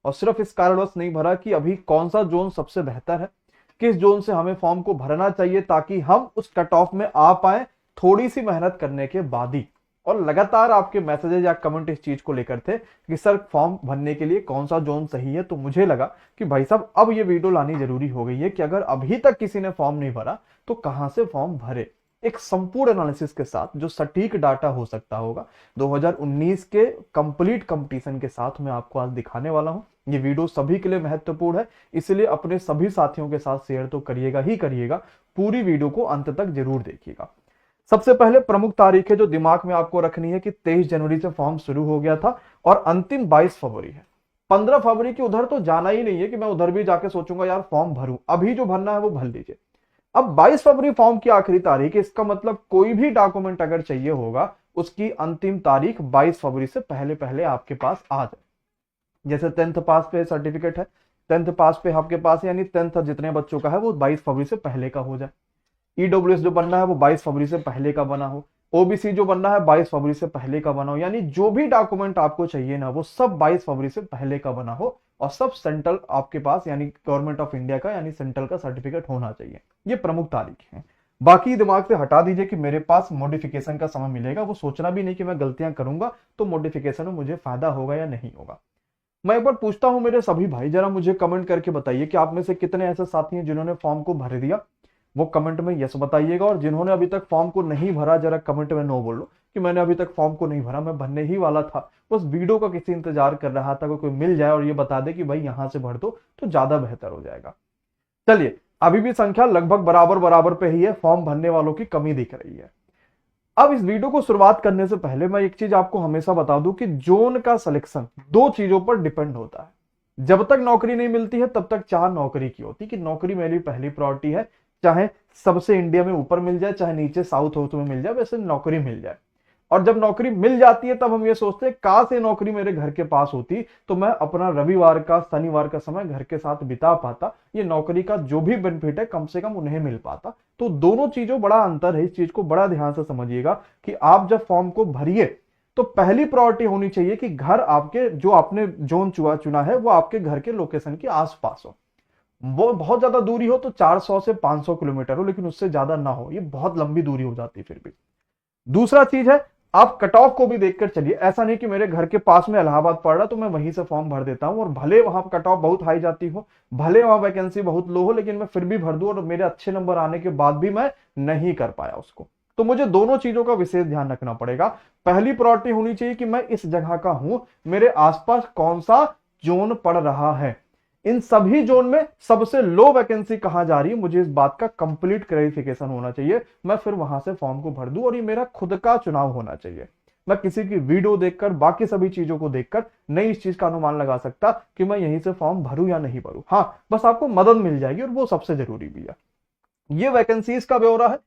और सिर्फ इस कारणवश नहीं भरा कि अभी कौन सा जोन सबसे बेहतर है, किस जोन से हमें फॉर्म को भरना चाहिए ताकि हम उस कट ऑफ में आ पाए थोड़ी सी मेहनत करने के बाद ही। और लगातार आपके मैसेजेज या कमेंट इस चीज को लेकर थे कि सर फॉर्म भरने के लिए कौन सा जोन सही है। तो मुझे लगा कि भाई साहब अब ये वीडियो लानी जरूरी हो गई है कि अगर अभी तक किसी ने फॉर्म नहीं भरा तो कहां से फॉर्म भरे, एक संपूर्ण एनालिसिस के साथ जो सटीक डाटा हो सकता होगा 2019 के कंप्लीट कंपटीशन के साथ मैं आपको आज दिखाने वाला हूं। ये वीडियो सभी के लिए महत्वपूर्ण है, इसलिए अपने सभी साथियों के साथ शेयर तो करिएगा ही करिएगा, पूरी वीडियो को अंत तक जरूर देखिएगा। सबसे पहले प्रमुख तारीख है जो दिमाग में आपको रखनी है कि 23 जनवरी से फॉर्म शुरू हो गया था और अंतिम 22 फरवरी है। 15 फरवरी की उधर तो जाना ही नहीं है कि मैं उधर भी जाके सोचूंगा यार फॉर्म भरूं, अभी जो भरना है वो भर लीजिए। अब 22 फरवरी फॉर्म की आखिरी तारीख है, इसका मतलब कोई भी डॉक्यूमेंट अगर चाहिए होगा उसकी अंतिम तारीख 22 फरवरी से पहले पहले आपके पास आ जाए। जैसे 10th पास पे सर्टिफिकेट है, 10th पास पे आपके पास यानी 10th जितने बच्चों का है वो 22 फरवरी से पहले का हो जाए। ईडब्ल्यूएस जो बनना है वो 22 फरवरी से पहले का बना हो, ओबीसी जो बनना है 22 फरवरी से पहले का बना हो, यानी जो भी डॉक्यूमेंट आपको चाहिए ना वो सब 22 फरवरी से पहले का बना हो और सब सेंट्रल आपके पास यानी गवर्नमेंट ऑफ इंडिया का यानी सेंट्रल का सर्टिफिकेट होना चाहिए। ये प्रमुख तारीख है। बाकी दिमाग से हटा दीजिए कि मेरे पास मॉडिफिकेशन का समय मिलेगा, वो सोचना भी नहीं कि मैं गलतियां करूंगा तो मॉडिफिकेशन में मुझे फायदा होगा या नहीं होगा। मैं एक बार पूछता हूं मेरे सभी भाई, जरा मुझे कमेंट करके बताइए कि आप में से कितने ऐसे साथी हैं जिन्होंने फॉर्म को भर दिया। वो कमेंट में यस बताइएगा, और जिन्होंने अभी तक फॉर्म को नहीं भरा जरा कमेंट में नो बोलो कि मैंने अभी तक फॉर्म को नहीं भरा, मैं भरने ही वाला था, बस वीडियो का किसी इंतजार कर रहा था, कोई मिल जाए और ये बता दे कि भाई यहां से भर दो तो ज्यादा बेहतर हो जाएगा। चलिए, अभी भी संख्या लगभग बराबर बराबर पे ही है, फॉर्म भरने वालों की कमी दिख रही है। अब इस वीडियो को शुरुआत करने से पहले मैं एक चीज आपको हमेशा बता दूं कि जोन का सिलेक्शन दो चीजों पर डिपेंड होता है। जब तक नौकरी नहीं मिलती है तब तक चाह नौकरी की होती है कि नौकरी मेरी पहली प्रायोरिटी है, चाहे सबसे इंडिया में ऊपर मिल जाए चाहे नीचे साउथ साउथ में मिल जाए, वैसे नौकरी मिल जाए। और जब नौकरी मिल जाती है तब हम ये सोचते हैं काश ये नौकरी मेरे घर के पास होती तो मैं अपना रविवार का शनिवार का समय घर के साथ बिता पाता, ये नौकरी का जो भी बेनिफिट है कम से कम उन्हें मिल पाता। तो दोनों चीजों बड़ा अंतर है, इस चीज को बड़ा ध्यान से समझिएगा कि आप जब फॉर्म को भरिए तो पहली प्रायोरिटी होनी चाहिए कि घर आपके जो आपने जोन चुना है वो आपके घर के लोकेशन के आसपास हो। वो बहुत ज्यादा दूरी हो तो 400 से 500 किलोमीटर हो, लेकिन उससे ज्यादा ना हो, ये बहुत लंबी दूरी हो जाती है फिर भी। दूसरा चीज है आप कट ऑफ को भी देखकर चलिए, ऐसा नहीं कि मेरे घर के पास में इलाहाबाद पड़ रहा तो मैं वहीं से फॉर्म भर देता हूं और भले वहां कट ऑफ बहुत हाई जाती हो, भले वहां वैकेंसी बहुत लो हो, लेकिन मैं फिर भी भर दूं और मेरे अच्छे नंबर आने के बाद भी मैं नहीं कर पाया उसको। तो मुझे दोनों चीजों का विशेष ध्यान रखना पड़ेगा। पहली प्रायोरिटी होनी चाहिए कि मैं इस जगह का हूं, मेरे आसपास कौन सा जोन पड़ रहा है, इन सभी जोन में सबसे लो वैकेंसी कहां जा रही है, मुझे इस बात का कंप्लीट क्लैरिफिकेशन होना चाहिए, मैं फिर वहां से फॉर्म को भर दूं। और ये मेरा खुद का चुनाव होना चाहिए, मैं किसी की वीडियो देखकर बाकी सभी चीजों को देखकर नहीं इस चीज का अनुमान लगा सकता कि मैं यहीं से फॉर्म भरूं या नहीं भरूं। हाँ, बस आपको मदद मिल जाएगी और वो सबसे जरूरी भी है। ये वैकेंसीज का ब्यौरा है,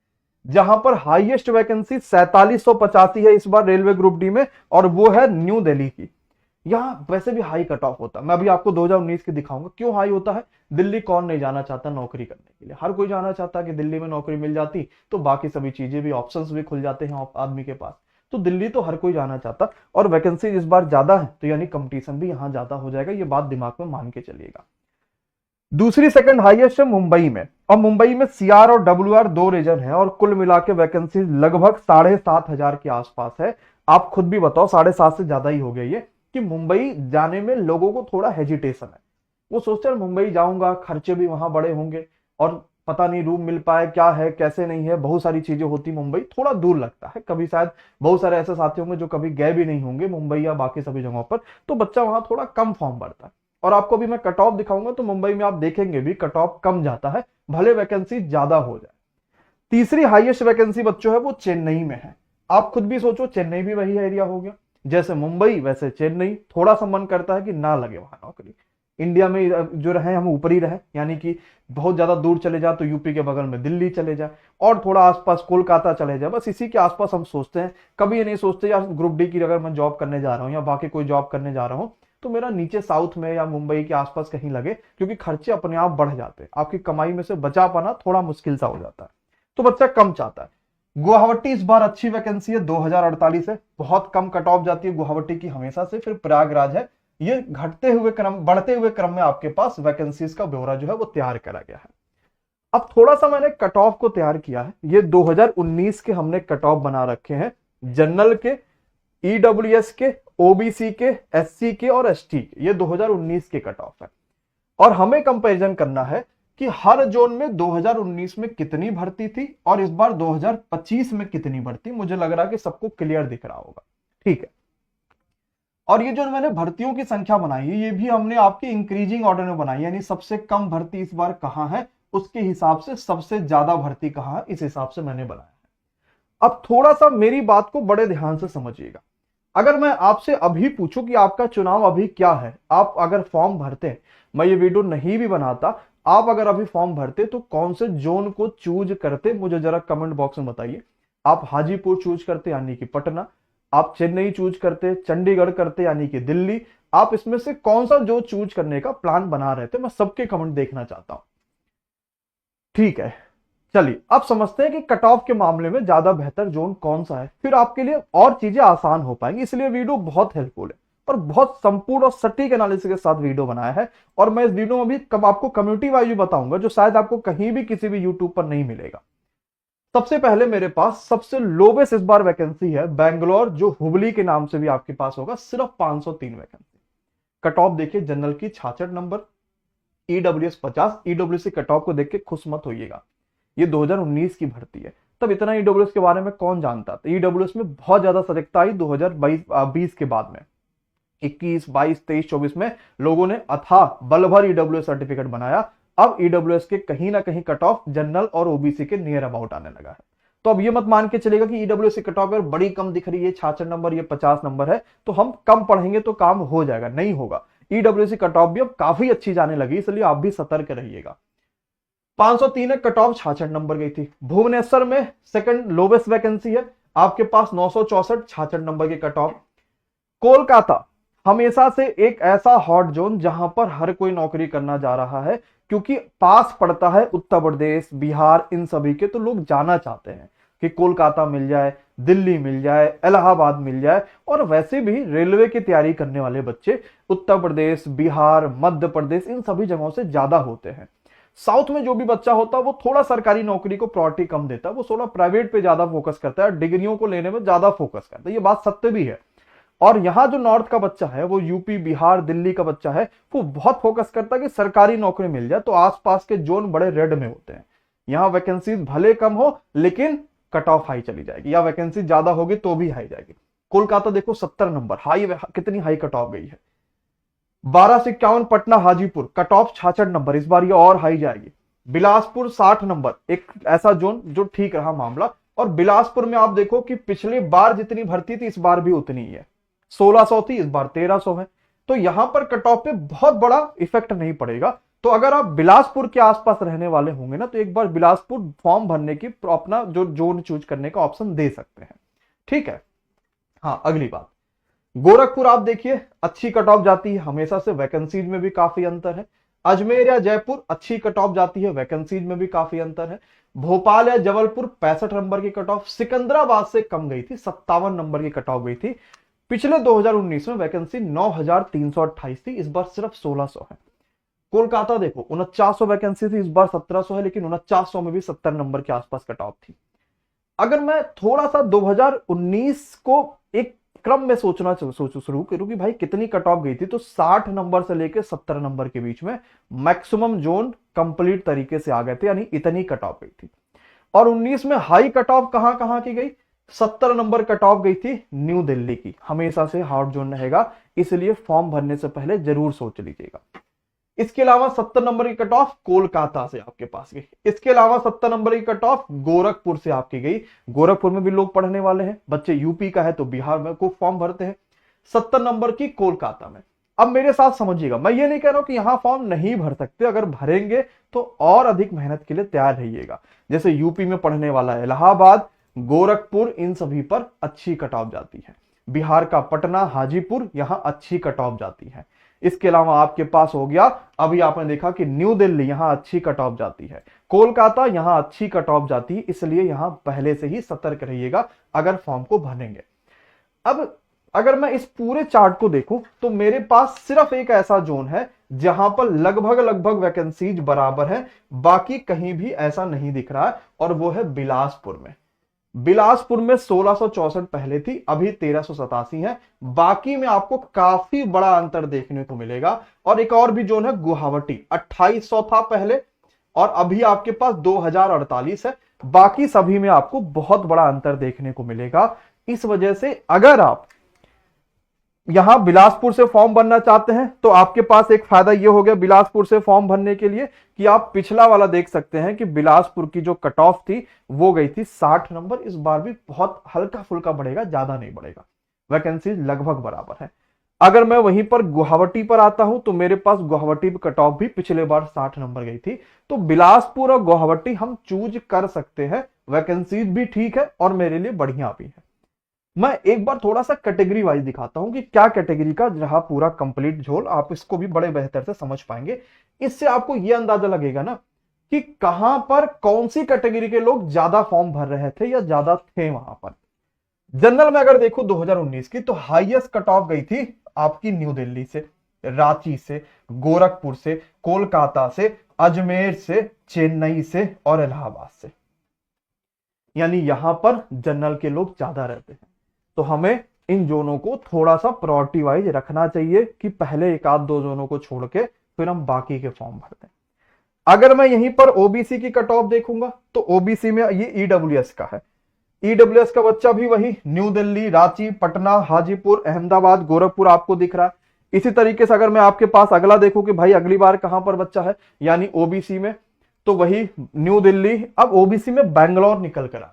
जहां पर हाईएस्ट वैकेंसी 4785 है इस बार रेलवे ग्रुप डी में, और वो है न्यू दिल्ली की। यहाँ वैसे भी हाई कट ऑफ होता है, मैं अभी आपको 2019 की दिखाऊंगा क्यों हाई होता है। दिल्ली कौन नहीं जाना चाहता नौकरी करने के लिए, हर कोई जाना चाहता है कि दिल्ली में नौकरी मिल जाती तो बाकी सभी चीजें भी ऑप्शंस भी खुल जाते हैं आदमी के पास। तो दिल्ली तो हर कोई जाना चाहता, और वैकेंसी इस बार ज्यादा है तो यानी कंपटीशन भी यहाँ ज्यादा हो जाएगा, ये बात दिमाग में मान के चलिएगा। दूसरी सेकंड हाईएस्ट है मुंबई में, और मुंबई में सीआर और डब्ल्यूआर दो रीजन है और कुल मिला के वैकेंसी लगभग 7,500 के आसपास है। आप खुद भी बताओ 7,500 से ज्यादा ही हो गया ये, कि मुंबई जाने में लोगों को थोड़ा हेजिटेशन है। वो सोचते हैं मुंबई जाऊंगा, खर्चे भी वहां बड़े होंगे और पता नहीं रूम मिल पाए क्या है कैसे नहीं है, बहुत सारी चीजें होती, मुंबई थोड़ा दूर लगता है। कभी शायद बहुत सारे ऐसे साथी होंगे जो कभी गए भी नहीं होंगे मुंबई या बाकी सभी जगहों पर, तो बच्चा वहां थोड़ा कम फॉर्म भरता है। और आपको भी मैं कट ऑफ दिखाऊंगा तो मुंबई में आप देखेंगे भी कट ऑफ कम जाता है, भले वैकेंसी ज्यादा हो जाए। तीसरी हाईएस्ट वैकेंसी बच्चों है वो चेन्नई में है। आप खुद भी सोचो, चेन्नई भी वही एरिया हो गया, जैसे मुंबई वैसे चेन्नई। थोड़ा सा मन करता है कि ना लगे वहां नौकरी, इंडिया में जो रहे हम ऊपर ही रहे, यानी कि बहुत ज्यादा दूर चले जाए तो यूपी के बगल में दिल्ली चले जाए और थोड़ा आसपास कोलकाता चले जाए, बस इसी के आसपास हम सोचते हैं। कभी ये नहीं सोचते यार ग्रुप डी की अगर मैं जॉब करने जा रहा हूँ या बाकी कोई जॉब करने जा रहा हूँ तो मेरा नीचे साउथ में या मुंबई के आसपास कहीं लगे, क्योंकि खर्चे अपने आप बढ़ जाते हैं, आपकी कमाई में से बचा पाना थोड़ा मुश्किल सा हो जाता है, तो बच्चा कम चाहता है। गुवाहाटी इस बार अच्छी वैकेंसी है, 2048 है, बहुत कम कट ऑफ जाती है गुवाहाटी की हमेशा से। फिर प्रयागराज है, ये घटते हुए क्रम, बढ़ते हुए क्रम में आपके पास वैकेंसीज का ब्यौरा जो है वो तैयार करा गया है। अब थोड़ा सा मैंने कट ऑफ को तैयार किया है, ये 2019 के हमने कट ऑफ बना रखे हैं, जनरल के, ईडब्ल्यूएस के, ओबीसी के, एससी के और एसटी के, ये 2019 के कट ऑफ है। और हमें कंपैरिजन करना है कि हर जोन में 2019 में कितनी भर्ती थी और इस बार 2025 में कितनी भर्ती। मुझे लग रहा है कि सबको क्लियर दिख रहा होगा, ठीक है। और ये जो मैंने भर्तियों की संख्या बनाई है, ये भी हमने आपकी इंक्रीजिंग ऑर्डर में बनाई है, यानी सबसे कम भर्ती इस बार कहां है उसके हिसाब से सबसे ज्यादा भर्ती कहां है, इस हिसाब से मैंने बनाया है। अब थोड़ा सा मेरी बात को बड़े ध्यान से समझिएगा। अगर मैं आपसे अभी पूछूं कि आपका चुनाव अभी क्या है, आप अगर फॉर्म भरते, मैं ये वीडियो नहीं भी बनाता, आप अगर अभी फॉर्म भरते तो कौन से जोन को चूज करते, मुझे जरा कमेंट बॉक्स में बताइए। आप हाजीपुर चूज करते यानी कि पटना, आप चेन्नई चूज करते, चंडीगढ़ करते यानी कि दिल्ली, आप इसमें से कौन सा जो चूज करने का प्लान बना रहे थे, मैं सबके कमेंट देखना चाहता हूं, ठीक है। चलिए अब समझते हैं कि कट ऑफ के मामले में ज्यादा बेहतर जोन कौन सा है, फिर आपके लिए और चीजें आसान हो पाएंगी। इसलिए वीडियो बहुत हेल्पफुल है और बहुत संपूर्ण और सटीक एनालिसिस के साथ वीडियो बनाया है। और मैं इस वीडियो में भी आपको कम्युनिटी वाइज भी बताऊंगा, जो शायद आपको कहीं भी किसी भी यूट्यूब पर नहीं मिलेगा। सबसे पहले मेरे पास सबसे लोवेस्ट इस बार वैकेंसी है बैंगलोर, जो हुबली के नाम से भी आपके पास होगा, सिर्फ 503 वैकेंसी। कट ऑफ देखिए, जनरल की 66 number, EWS 50। EWS cut off को देख के खुश मत होइएगा, ये 2019 की भर्ती है, तब इतना ईडब्ल्यूएस के बारे में कौन जानता था। ईडब्ल्यूएस में बहुत ज्यादा सजगता आई 2020 के बाद में, 21, 22, 23, 24 में लोगों ने अथाह बल भर ईडब्ल्यूएस सर्टिफिकेट बनाया। अब ईडब्ल्यूएस के कहीं ना कहीं कट ऑफ जनरल और ओबीसी के नियर अबाउट आने लगा है। तो अब ये मत मान के चलेगा कि ईडब्ल्यूएस की कट ऑफ बड़ी कम दिख रही है, 66 नंबर, ये 50 नंबर है, तो हम कम पढ़ेंगे तो काम हो जाएगा, नहीं होगा। ईडब्ल्यूएस की कट ऑफ भी अब काफी अच्छी जाने लगी, इसलिए आप भी सतर्क रहिएगा। 503 कट ऑफ 66 नंबर गई थी। भुवनेश्वर में सेकंड लोवेस्ट वैकेंसी है, आपके पास 964 66 नंबर की कट ऑफ। कोलकाता हमेशा से एक ऐसा हॉट जोन जहां पर हर कोई नौकरी करना जा रहा है, क्योंकि पास पड़ता है उत्तर प्रदेश, बिहार, इन सभी के, तो लोग जाना चाहते हैं कि कोलकाता मिल जाए, दिल्ली मिल जाए, इलाहाबाद मिल जाए। और वैसे भी रेलवे की तैयारी करने वाले बच्चे उत्तर प्रदेश, बिहार, मध्य प्रदेश, इन सभी जगहों से ज्यादा होते हैं। साउथ में जो भी बच्चा होता है वो थोड़ा सरकारी नौकरी को प्रायोरिटी कम देता है, वो थोड़ा प्राइवेट पे ज्यादा फोकस करता है, डिग्रियों को लेने में ज्यादा फोकस करता है, ये बात सत्य भी है। और यहाँ जो नॉर्थ का बच्चा है, वो यूपी, बिहार, दिल्ली का बच्चा है, वो बहुत फोकस करता है कि सरकारी नौकरी मिल जाए, तो आसपास के जोन बड़े रेड में होते हैं। यहाँ वैकेंसीज भले कम हो लेकिन कट ऑफ हाई चली जाएगी, या वैकेंसी ज्यादा होगी तो भी हाई जाएगी। कोलकाता देखो 70 नंबर, हाई कितनी हाई कट ऑफ गई है। 12 से 51 Patna Hajipur, cut off 66 number, इस बार ये और हाई जाएगी। बिलासपुर 60 नंबर, एक ऐसा जोन जो ठीक रहा मामला। और बिलासपुर में आप देखो कि पिछली बार जितनी भर्ती थी इस बार भी उतनी ही है, 1600 थी, इस बार 1300 है। तो यहां पर कट ऑफ पे बहुत बड़ा इफेक्ट नहीं पड़ेगा। तो अगर आप बिलासपुर के आसपास रहने वाले होंगे ना, तो एक बार बिलासपुर फॉर्म भरने की अपना जो जोन चूज करने का ऑप्शन दे सकते हैं, ठीक है। हाँ, अगली बात, गोरखपुर आप देखिए अच्छी कट ऑफ जाती है, हमेशा से वैकेंसीज में भी काफी अंतर है। अजमेर या जयपुर अच्छी कट ऑफ जाती है, वैकेंसीज में भी काफी अंतर है। भोपाल या जबलपुर 65 नंबर की कट ऑफ, सिकंदराबाद से कम गई थी, 57 नंबर की कट ऑफ गई थी। पिछले 2019 में वैकेंसी 9328 थी, इस बार सिर्फ 1600 है। कोलकाता देखो 4900 वैकेंसी थी, इस बार 1700 है, लेकिन 4900 में भी 70 नंबर के आसपास कट ऑफ थी। अगर मैं थोड़ा सा 2019 को एक क्रम में सोचना शुरू करूं कि भाई कितनी कट ऑफ गई थी, तो 60 नंबर से लेकर 70 नंबर के बीच में मैक्सिमम जोन कंप्लीट तरीके से आ गए थे, यानी इतनी कट ऑफ गई थी। और 19 में हाई कट ऑफ कहां की गई, 70 नंबर कट ऑफ गई थी न्यू दिल्ली की, हमेशा से हॉट जोन रहेगा, इसलिए फॉर्म भरने से पहले जरूर सोच लीजिएगा। इसके अलावा 70 नंबर की कट ऑफ कोलकाता से आपके पास गई। इसके अलावा 70 नंबर की कट ऑफ गोरखपुर से आपकी गई। गोरखपुर में भी लोग पढ़ने वाले हैं, बच्चे यूपी का है तो बिहार में को फॉर्म भरते हैं। 70 नंबर की कोलकाता में। अब मेरे साथ समझिएगा, मैं ये नहीं कह रहा हूं कि यहां फॉर्म नहीं भर सकते, अगर भरेंगे तो और अधिक मेहनत के लिए तैयार रहिएगा। जैसे यूपी में पढ़ने वाला इलाहाबाद, गोरखपुर, इन सभी पर अच्छी कट ऑफ जाती है। बिहार का पटना, हाजीपुर, यहां अच्छी कट ऑफ जाती है। इसके अलावा आपके पास हो गया, अभी आपने देखा कि न्यू दिल्ली, यहां अच्छी कट ऑफ जाती है। कोलकाता, यहां अच्छी कट ऑफ जाती है, इसलिए यहां पहले से ही सतर्क रहिएगा अगर फॉर्म को भरेंगे। अब अगर मैं इस पूरे चार्ट को देखूं तो मेरे पास सिर्फ एक ऐसा जोन है जहां पर लगभग लगभग वैकेंसीज बराबर है, बाकी कहीं भी ऐसा नहीं दिख रहा है, और वो है बिलासपुर में। बिलासपुर में 1664 पहले थी, अभी 1387 है। बाकी में आपको काफी बड़ा अंतर देखने को मिलेगा। और एक और भी जोन है गुवाहाटी, 2800 था पहले और अभी आपके पास 2048 है। बाकी सभी में आपको बहुत बड़ा अंतर देखने को मिलेगा। इस वजह से अगर आप यहां बिलासपुर से फॉर्म भरना चाहते हैं तो आपके पास एक फायदा यह हो गया बिलासपुर से फॉर्म भरने के लिए कि आप पिछला वाला देख सकते हैं कि बिलासपुर की जो कट ऑफ थी वो गई थी 60 नंबर। इस बार भी बहुत हल्का फुल्का बढ़ेगा, ज्यादा नहीं बढ़ेगा, वैकेंसी लगभग बराबर है। अगर मैं वहीं पर गुवाहाटी पर आता हूं तो मेरे पास गुवाहाटी कट ऑफ भी पिछले बार 60 नंबर गई थी। तो बिलासपुर और गुवाहाटी हम चूज कर सकते हैं, वैकेंसीज भी ठीक है और मेरे लिए बढ़िया भी है। मैं एक बार थोड़ा सा कैटेगरी वाइज दिखाता हूं कि क्या कैटेगरी का रहा पूरा कंप्लीट झोल, आप इसको भी बड़े बेहतर से समझ पाएंगे। इससे आपको यह अंदाजा लगेगा ना कि कहां पर कौन सी कैटेगरी के लोग ज्यादा फॉर्म भर रहे थे या ज्यादा थे वहां पर। जनरल में अगर देखो 2019 की तो हाईएस्ट कट ऑफ गई थी आपकी न्यू दिल्ली से, रांची से, गोरखपुर से, कोलकाता से, अजमेर से, चेन्नई से और इलाहाबाद से। यानी यहां पर जनरल के लोग ज्यादा रहते हैं। तो हमें इन जोनों को थोड़ा सा प्रायोरिटी वाइज रखना चाहिए कि पहले एक आध दो जोनों को छोड़ के फिर हम बाकी के फॉर्म भरते हैं। अगर मैं यहीं पर ओबीसी की कट ऑफ देखूंगा तो ओबीसी में ये ईडब्ल्यूएस का है। ईडब्ल्यूएस का बच्चा भी वही न्यू दिल्ली, रांची, पटना, हाजीपुर, अहमदाबाद, गोरखपुर आपको दिख रहा है। इसी तरीके से अगर मैं आपके पास अगला देखूं कि भाई अगली बार कहां पर बच्चा है, यानी ओबीसी में, तो वही न्यू दिल्ली। अब ओबीसी में बैंगलोर निकल कर आ गया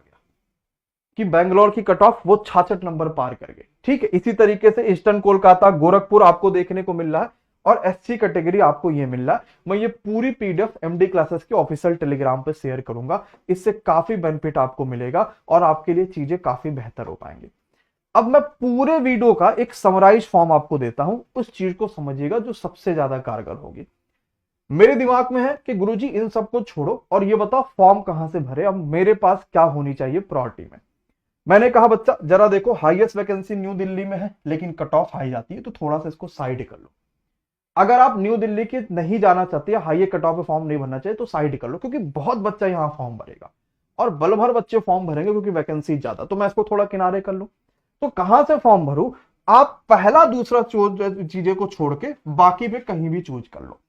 कि बैंगलोर की कट ऑफ वो 66 नंबर पार कर गई। ठीक है, इसी तरीके से ईस्टर्न कोलकाता, गोरखपुर आपको देखने को मिल रहा है और एससी कैटेगरी आपको ये मिल रहा है। मैं ये पूरी पीडीएफ एमडी क्लासेस के ऑफिशियल टेलीग्राम पे शेयर करूंगा, इससे काफी बेनिफिट आपको मिलेगा और आपके लिए चीजें काफी बेहतर हो पाएंगी। अब मैं पूरे वीडियो का एक समराइज फॉर्म आपको देता हूं, उस चीज को समझिएगा जो सबसे ज्यादा कारगर होगी। मेरे दिमाग में है कि गुरुजी इन सबको छोड़ो और ये बताओ फॉर्म कहां से भरे, अब मेरे पास क्या होनी चाहिए प्रायोरिटी में। मैंने कहा बच्चा जरा देखो हाईएस्ट वैकेंसी न्यू दिल्ली में है लेकिन कट ऑफ हाई जाती है, तो थोड़ा सा इसको साइड कर लो। अगर आप न्यू दिल्ली के नहीं जाना चाहते या हाई कट ऑफ पे फॉर्म नहीं भरना चाहिए तो साइड कर लो, क्योंकि बहुत बच्चा यहां फॉर्म भरेगा और बल भर बच्चे फॉर्म भरेंगे क्योंकि वैकेंसी ज्यादा। तो मैं इसको थोड़ा किनारे कर लूं। तो कहां से फॉर्म भरूं? आप पहला दूसरा चीजें को छोड़ के बाकी पे कहीं भी चूज कर लो।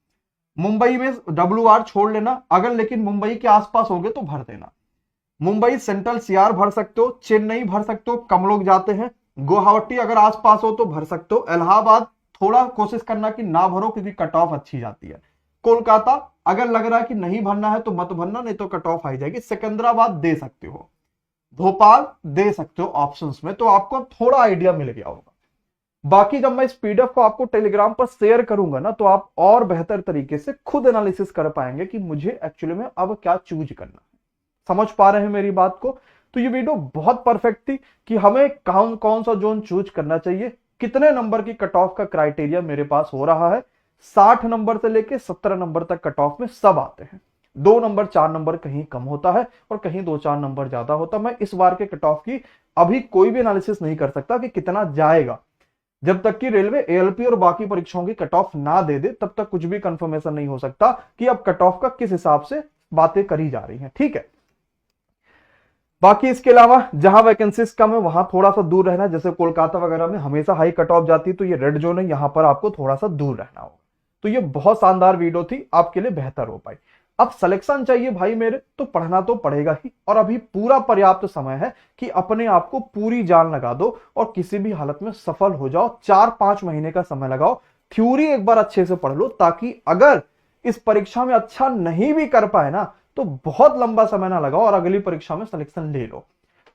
मुंबई में WR छोड़ लेना, अगर लेकिन मुंबई के आसपास होगे तो भर देना। मुंबई सेंट्रल CR भर सकते हो, चेन्नई भर सकते हो, कम लोग जाते हैं। गुवाहाटी अगर आसपास हो तो भर सकते हो। इलाहाबाद थोड़ा कोशिश करना कि ना भरो क्योंकि कट ऑफ अच्छी जाती है। कोलकाता अगर लग रहा है कि नहीं भरना है तो मत भरना, नहीं तो कट ऑफ आ जाएगी। सिकंदराबाद दे सकते हो, भोपाल दे सकते हो ऑप्शंस में, तो आपको थोड़ा आइडिया मिल गया होगा। बाकी जब मैं इस पीडीएफ को आपको टेलीग्राम पर शेयर करूंगा ना तो आप और बेहतर तरीके से खुद एनालिसिस कर पाएंगे कि मुझे एक्चुअली में अब क्या चूज करना है। समझ पा रहे हैं मेरी बात को? तो ये वीडियो बहुत परफेक्ट थी कि हमें कौन सा जोन चूज करना चाहिए, कितने नंबर की कट ऑफ का क्राइटेरिया मेरे पास हो रहा है। 60 नंबर से लेके 17 नंबर तक कट ऑफ में सब आते हैं। 2 नंबर 4 नंबर कहीं कम होता है और कहीं 2-4 नंबर ज्यादा होता है। मैं इस बार के कट ऑफ की अभी कोई भी एनालिसिस नहीं कर सकता कि कितना जाएगा। जब तक कि रेलवे ALP और बाकी परीक्षाओं की कट ऑफ ना दे दे तब तक कुछ भी कंफर्मेशन नहीं हो सकता कि अब कट ऑफ का किस हिसाब से बातें करी जा रही हैं। ठीक है, बाकी इसके अलावा जहां वैकेंसीज कम है वहां थोड़ा सा दूर रहना। जैसे कोलकाता वगैरह में हमेशा हाई कट ऑफ जाती है तो ये रेड जोन है, यहां पर आपको थोड़ा सा दूर रहना होगा। तो ये बहुत शानदार वीडियो थी, आपके लिए बेहतर हो पाई। अब सिलेक्शन चाहिए भाई मेरे, तो पढ़ना तो पड़ेगा ही, और अभी पूरा पर्याप्त समय है कि अपने आप को पूरी जान लगा दो और किसी भी हालत में सफल हो जाओ। 4-5 महीने का समय लगाओ, थ्योरी एक बार अच्छे से पढ़ लो, ताकि अगर इस परीक्षा में अच्छा नहीं भी कर पाए ना तो बहुत लंबा समय ना लगाओ और अगली परीक्षा में सिलेक्शन ले लो।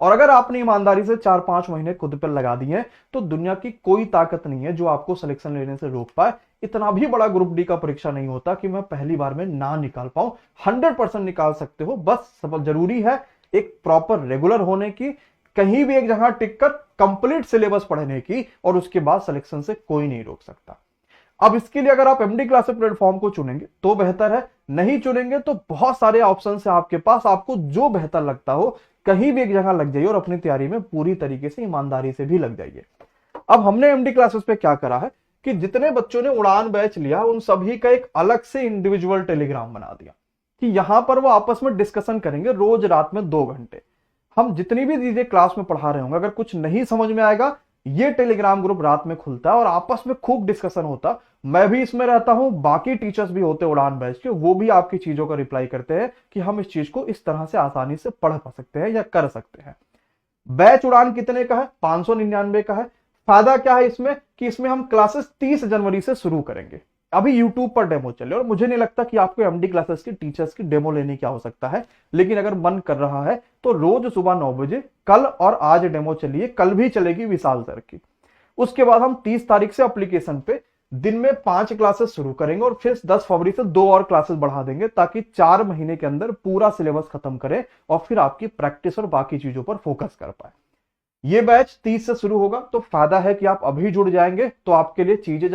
और अगर आपने ईमानदारी से 4-5 महीने खुद पर लगा दिए तो दुनिया की कोई ताकत नहीं है जो आपको सिलेक्शन लेने से रोक पाए। इतना भी बड़ा ग्रुप डी का परीक्षा नहीं होता कि मैं पहली बार में ना निकाल पाऊं। 100% निकाल सकते हो, बस सब जरूरी है एक प्रॉपर रेगुलर होने की, कहीं भी एक जगह टिक कर कंप्लीट सिलेबस पढ़ने की, और उसके बाद सिलेक्शन से कोई नहीं रोक सकता। अब इसके लिए अगर आप एमडी क्लासेस प्लेटफॉर्म को चुनेंगे तो बेहतर है, नहीं चुनेंगे तो बहुत सारे ऑप्शन है आपके पास, आपको जो बेहतर लगता हो कहीं भी एक जगह लग जाइए और अपनी तैयारी में पूरी तरीके से ईमानदारी से भी लग जाइए। अब हमने एमडी क्लासेस पे क्या करा है कि जितने बच्चों ने उड़ान बैच लिया उन सभी का एक अलग से इंडिविजुअल टेलीग्राम बना दिया कि यहां पर वो आपस में डिस्कशन करेंगे रोज रात में 2 घंटे। हम जितनी भी चीजें क्लास में पढ़ा रहे होंगे, अगर कुछ नहीं समझ में आएगा, ये टेलीग्राम ग्रुप रात में खुलता है और आपस में खूब डिस्कशन होता। मैं भी इसमें रहता हूं, बाकी टीचर्स भी होते उड़ान बैच के, वो भी आपकी चीजों का रिप्लाई करते हैं कि हम इस चीज को इस तरह से आसानी से पढ़ पा सकते हैं या कर सकते हैं। बैच उड़ान कितने का है? 599 का है। फायदा क्या है इसमें कि इसमें हम क्लासेस 30 जनवरी से शुरू करेंगे। अभी यूट्यूब पर डेमो चले और मुझे नहीं लगता कि आपको एमडी क्लासेस की टीचर्स की डेमो लेने की आवश्यकता है, लेकिन अगर मन कर रहा है तो रोज सुबह 9 बजे कल और आज डेमो चलिए, कल भी चलेगी विशाल सर की। उसके बाद हम 30 तारीख से एप्लीकेशन पे दिन में 5 क्लासेस शुरू करेंगे और फिर 10 फरवरी से 2 और क्लासेस बढ़ा देंगे ताकि 4 महीने के अंदर पूरा सिलेबस खत्म करें और फिर आपकी प्रैक्टिस और बाकी चीजों पर फोकस कर पाए। ये बैच 30 से शुरू होगा, तो फायदा है कि आप अभी जुड़ जाएंगे तो आपके लिए चीजें